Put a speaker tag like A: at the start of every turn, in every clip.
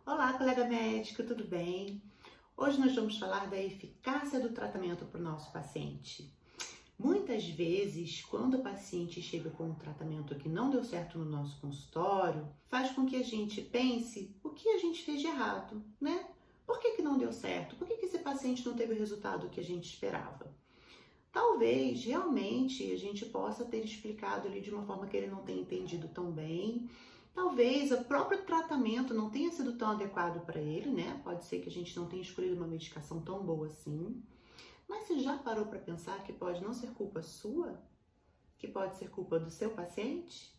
A: Olá, colega médico, tudo bem? Hoje nós vamos falar da eficácia do tratamento para o nosso paciente. Muitas vezes, quando o paciente chega com um tratamento que não deu certo no nosso consultório, faz com que a gente pense o que a gente fez de errado, né? Por que não deu certo? Por que esse paciente não teve o resultado que a gente esperava? Talvez, realmente, a gente possa ter explicado ali de uma forma que ele não tenha entendido tão bem. Talvez o próprio tratamento não tenha sido tão adequado para ele, né? Pode ser que a gente não tenha escolhido uma medicação tão boa assim. Mas você já parou para pensar que pode não ser culpa sua? Que pode ser culpa do seu paciente?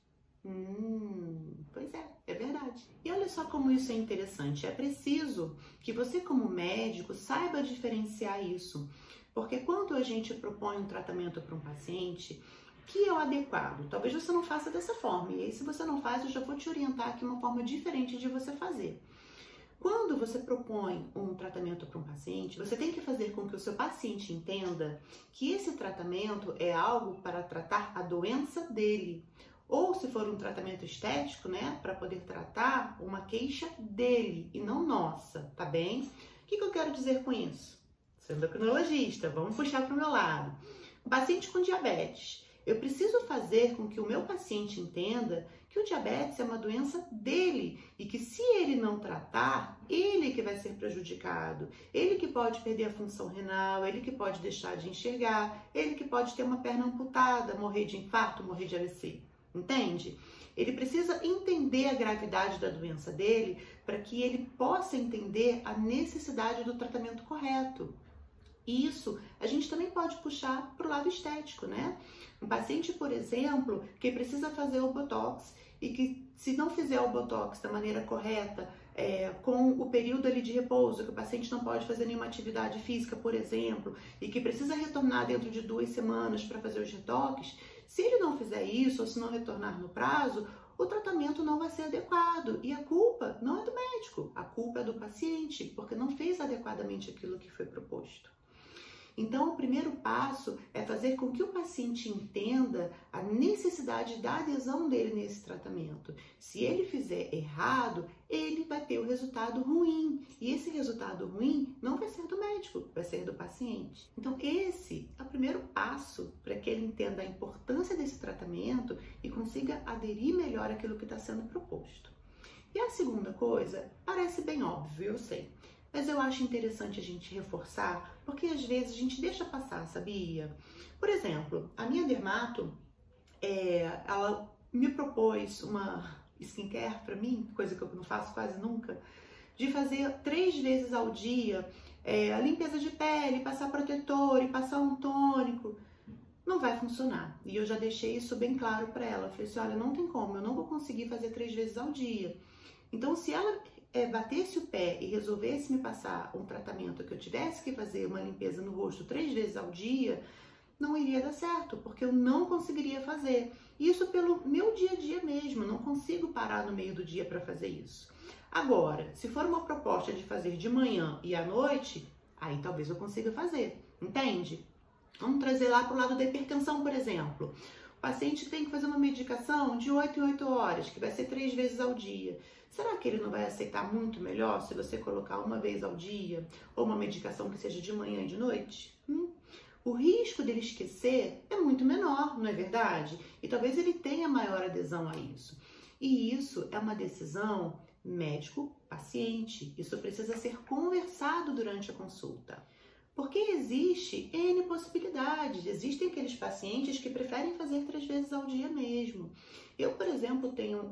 A: Pois é verdade. E olha só como isso é interessante. É preciso que você, como médico, saiba diferenciar isso. Porque quando a gente propõe um tratamento para um paciente que é o adequado, talvez você não faça dessa forma. E aí, se você não faz, eu já vou te orientar aqui uma forma diferente de você fazer. Quando você propõe um tratamento para um paciente, você tem que fazer com que o seu paciente entenda que esse tratamento é algo para tratar a doença dele. Ou se for um tratamento estético, né, para poder tratar uma queixa dele e não nossa, tá bem? O que eu quero dizer com isso? Sou endocrinologista, vamos puxar para o meu lado. Um paciente com diabetes. Eu preciso fazer com que o meu paciente entenda que o diabetes é uma doença dele e que se ele não tratar, ele que vai ser prejudicado, ele que pode perder a função renal, ele que pode deixar de enxergar, ele que pode ter uma perna amputada, morrer de infarto, morrer de AVC, entende? Ele precisa entender a gravidade da doença dele para que ele possa entender a necessidade do tratamento correto. Isso a gente também pode puxar para o lado estético, né? Um paciente, por exemplo, que precisa fazer o Botox e que se não fizer o Botox da maneira correta, com o período ali de repouso, que o paciente não pode fazer nenhuma atividade física, por exemplo, e que precisa retornar dentro de 2 semanas para fazer os retoques, se ele não fizer isso ou se não retornar no prazo, o tratamento não vai ser adequado e a culpa não é do médico, a culpa é do paciente, porque não fez adequadamente aquilo que foi proposto. Então, o primeiro passo é fazer com que o paciente entenda a necessidade da adesão dele nesse tratamento. Se ele fizer errado, ele vai ter o resultado ruim. E esse resultado ruim não vai ser do médico, vai ser do paciente. Então, esse é o primeiro passo para que ele entenda a importância desse tratamento e consiga aderir melhor àquilo que está sendo proposto. E a segunda coisa, parece bem óbvio, eu sei. Mas eu acho interessante a gente reforçar, porque às vezes a gente deixa passar, sabia? Por exemplo, a minha dermato, ela me propôs uma skincare para mim, coisa que eu não faço quase nunca, de fazer 3 vezes ao dia a limpeza de pele, passar protetor e passar um tônico. Não vai funcionar. E eu já deixei isso bem claro para ela. Eu falei assim, olha, não tem como, eu não vou conseguir fazer 3 vezes ao dia. Então, se ela batesse o pé e resolvesse me passar um tratamento que eu tivesse que fazer uma limpeza no rosto 3 vezes ao dia, não iria dar certo, porque eu não conseguiria fazer. Isso pelo meu dia a dia mesmo, eu não consigo parar no meio do dia para fazer isso. Agora, se for uma proposta de fazer de manhã e à noite, aí talvez eu consiga fazer, entende? Vamos trazer lá para o lado da hipertensão, por exemplo. O paciente tem que fazer uma medicação de 8 em 8 horas, que vai ser 3 vezes ao dia. Será que ele não vai aceitar muito melhor se você colocar 1 vez ao dia ou uma medicação que seja de manhã e de noite? O risco dele esquecer é muito menor, não é verdade? E talvez ele tenha maior adesão a isso. E isso é uma decisão médico-paciente. Isso precisa ser conversado durante a consulta. Porque existe N possibilidades, existem aqueles pacientes que preferem fazer 3 vezes ao dia mesmo. Eu, por exemplo, tenho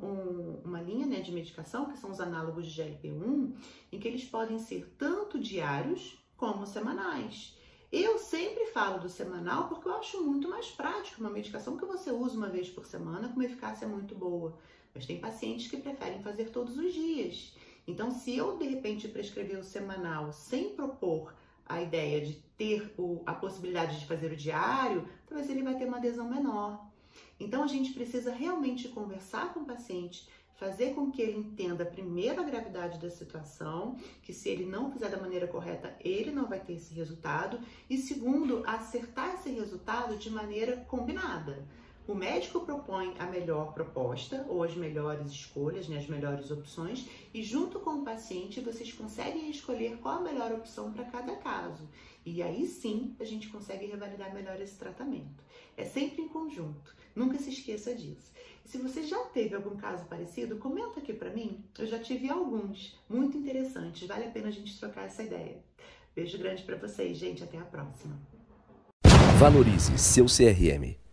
A: uma linha, né, de medicação, que são os análogos de GLP-1, em que eles podem ser tanto diários como semanais. Eu sempre falo do semanal porque eu acho muito mais prático, uma medicação que você usa 1 vez por semana com uma eficácia muito boa. Mas tem pacientes que preferem fazer todos os dias. Então, se eu, de repente, prescrever o semanal sem propor a ideia de ter a possibilidade de fazer o diário, talvez ele vai ter uma adesão menor. Então, a gente precisa realmente conversar com o paciente, fazer com que ele entenda, primeiro, a gravidade da situação, que se ele não fizer da maneira correta, ele não vai ter esse resultado, e segundo, acertar esse resultado de maneira combinada. O médico propõe a melhor proposta ou as melhores escolhas, né, as melhores opções, e junto com o paciente, vocês conseguem escolher qual a melhor opção para cada caso. E aí sim a gente consegue revalidar melhor esse tratamento. É sempre em conjunto, nunca se esqueça disso. E se você já teve algum caso parecido, comenta aqui para mim. Eu já tive alguns muito interessantes, vale a pena a gente trocar essa ideia. Beijo grande para vocês, gente, até a próxima.
B: Valorize seu CRM.